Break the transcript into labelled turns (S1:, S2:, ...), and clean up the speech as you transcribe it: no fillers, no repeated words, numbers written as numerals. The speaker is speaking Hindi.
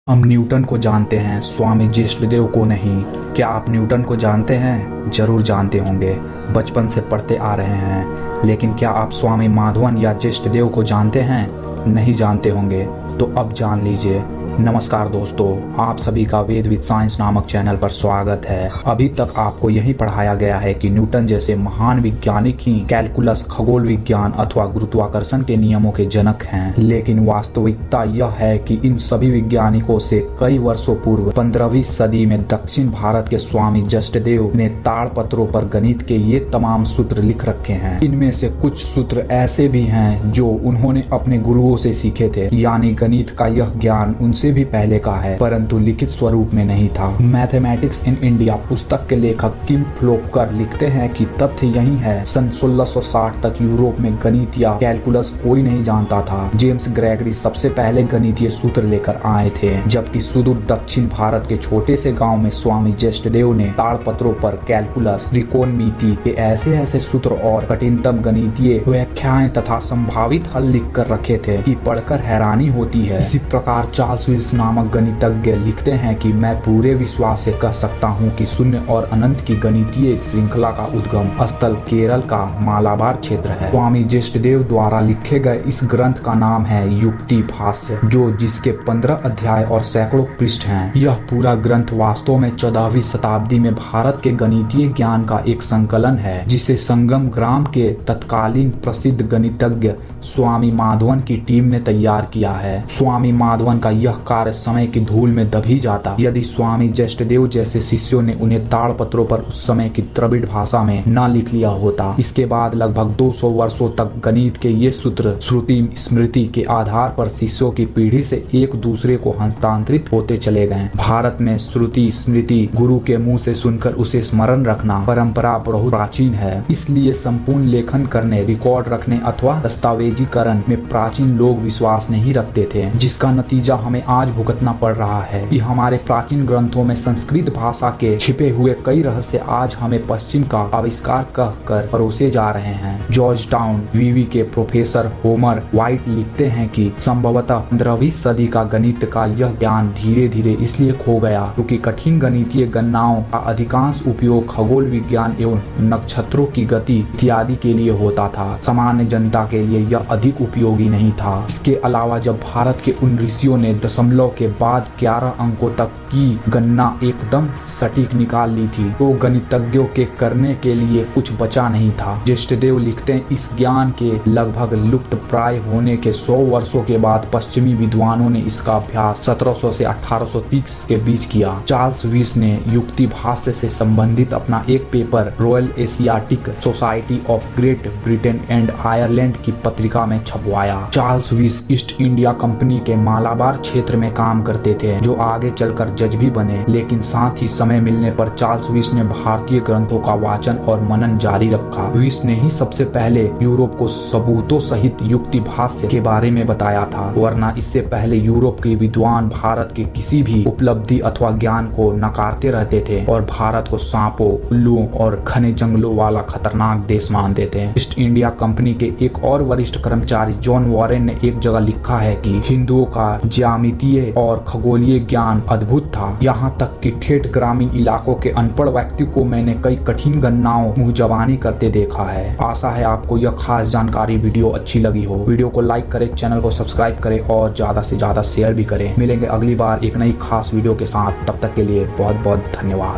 S1: हम न्यूटन को जानते हैं, स्वामी जष्टदेव को नहीं। क्या आप न्यूटन को जानते हैं? जरूर जानते होंगे, बचपन से पढ़ते आ रहे हैं। लेकिन क्या आप स्वामी माधवन या जष्टदेव को जानते हैं? नहीं जानते होंगे, तो अब जान लीजिए। नमस्कार दोस्तों, आप सभी का वेद विद साइंस नामक चैनल पर स्वागत है। अभी तक आपको यही पढ़ाया गया है कि न्यूटन जैसे महान वैज्ञानिक ही कैलकुलस, खगोल विज्ञान अथवा गुरुत्वाकर्षण के नियमों के जनक हैं। लेकिन वास्तविकता यह है कि इन सभी वैज्ञानिकों से कई वर्षों पूर्व 15वीं सदी में दक्षिण भारत के स्वामी जष्टदेव ने ताड़पत्रों पर गणित के ये तमाम सूत्र लिख रखे हैं। इनमें से कुछ सूत्र ऐसे भी हैं जो उन्होंने अपने गुरुओं से सीखे थे, यानी गणित का यह ज्ञान उनसे भी पहले का है, परंतु लिखित स्वरूप में नहीं था। मैथमेटिक्स इन इंडिया पुस्तक के लेखक किम फ्लोकर लिखते हैं कि तथ्य यही है, सन 1660 तक यूरोप में गणित या कैलकुलस कोई नहीं जानता था। जेम्स ग्रेगरी सबसे पहले गणितीय सूत्र लेकर आए थे, जबकि सुदूर दक्षिण भारत के छोटे से गांव में स्वामी जष्टदेव ने ताड़पत्रों पर कैलकुलस, त्रिकोणमिति के ऐसे ऐसे सूत्र और कठिनतम गणितीय व्याख्याएं तथा संभावित हल लिख कर रखे थे कि पढ़कर हैरानी होती है। इसी प्रकार चार्ल्स नामक गणितज्ञ लिखते हैं कि मैं पूरे विश्वास से कह सकता हूं कि शून्य और अनंत की गणितीय श्रृंखला का उद्गम स्थल केरल का मालाबार क्षेत्र है। स्वामी जष्टदेव द्वारा लिखे गए इस ग्रंथ का नाम है युक्ति भाष्य, जिसके 15 अध्याय और सैकड़ों पृष्ठ हैं। यह पूरा ग्रंथ वास्तव में 14वीं शताब्दी में भारत के गणितीय ज्ञान का एक संकलन है, जिसे संगम ग्राम के तत्कालीन प्रसिद्ध गणितज्ञ स्वामी माधवन की टीम ने तैयार किया है। स्वामी माधवन का यह कार्य समय की धूल में दबी जाता यदि स्वामी जष्टदेव जैसे शिष्यों ने उन्हें ताड़पत्रों पर उस समय की द्रविड़ भाषा में न लिख लिया होता। इसके बाद लगभग 200 वर्षों तक गणित के ये सूत्र श्रुति स्मृति के आधार पर शिष्यों की पीढ़ी से एक दूसरे को हस्तांतरित होते चले गए। भारत में श्रुति स्मृति गुरु के मुंह से सुनकर उसे स्मरण रखना परंपरा बहुत प्राचीन है। इसलिए संपूर्ण लेखन करने, रिकॉर्ड रखने अथवा दस्तावेजीकरण में प्राचीन लोग विश्वास नहीं रखते थे, जिसका नतीजा हमें आज भुगतना पड़ रहा है कि हमारे प्राचीन ग्रंथों में संस्कृत भाषा के छिपे हुए कई रहस्य आज हमें पश्चिम का आविष्कार कहकर परोसे जा रहे हैं। जॉर्ज टाउन विवि के प्रोफेसर होमर व्हाइट लिखते हैं कि संभवतः 15वीं सदी का गणित का यह ज्ञान धीरे धीरे इसलिए खो गया क्योंकि कठिन गणितीय गणनाओं का अधिकांश उपयोग खगोल विज्ञान एवं नक्षत्रों की गति इत्यादि के लिए होता था। सामान्य जनता के लिए यह अधिक उपयोगी नहीं था। इसके अलावा जब भारत के उन ऋषियों ने दशमलव के बाद 11 अंकों तक की गणना एकदम सटीक निकाल ली थी, तो गणितज्ञों के करने के लिए कुछ बचा नहीं था। जष्टदेव लिखते हैं, इस ज्ञान के लगभग लुप्त प्राय होने के 100 वर्षों के बाद पश्चिमी विद्वानों ने इसका अभ्यास 1700 से 1830 के बीच किया। चार्ल्स विस ने युक्ति भाष्य से संबंधित अपना एक paper royal Asiatic society of great Britain and Ireland की पत्रिका में छपवाया। चार्ल्स विस ईस्ट इंडिया कंपनी के मालाबार क्षेत्र में काम करते थे, जो आगे चलकर जज भी बने। लेकिन साथ ही समय मिलने पर चार्ल्स विस ने भारतीय ग्रंथों का वाचन और मनन जारी रखा। विस ने ही सबसे पहले यूरोप को सबूतों सहित युक्ति भाष्य के बारे में बताया था, वरना इससे पहले यूरोप के विद्वान भारत के किसी भी उपलब्धि अथवा ज्ञान को नकारते रहते थे और भारत को सांपों, उल्लुओं और घने जंगलों वाला खतरनाक देश मानते थे। ईस्ट इंडिया कंपनी के एक और वरिष्ठ कर्मचारी जॉन वॉरेन ने एक जगह लिखा है कि हिंदुओं का ज्यामितीय और खगोलीय ज्ञान अद्भुत था, यहाँ तक कि ठेठ ग्रामीण इलाकों के अनपढ़ व्यक्ति को मैंने कई कठिन गणनाओं मुंह जबानी करते देखा है। आशा है आपको यह खास जानकारी वीडियो अच्छी लगी हो। वीडियो को लाइक करें, चैनल को सब्सक्राइब करें और ज्यादा से ज्यादा शेयर भी करें। मिलेंगे अगली बार एक नई खास वीडियो के साथ, तब तक के लिए बहुत बहुत धन्यवाद।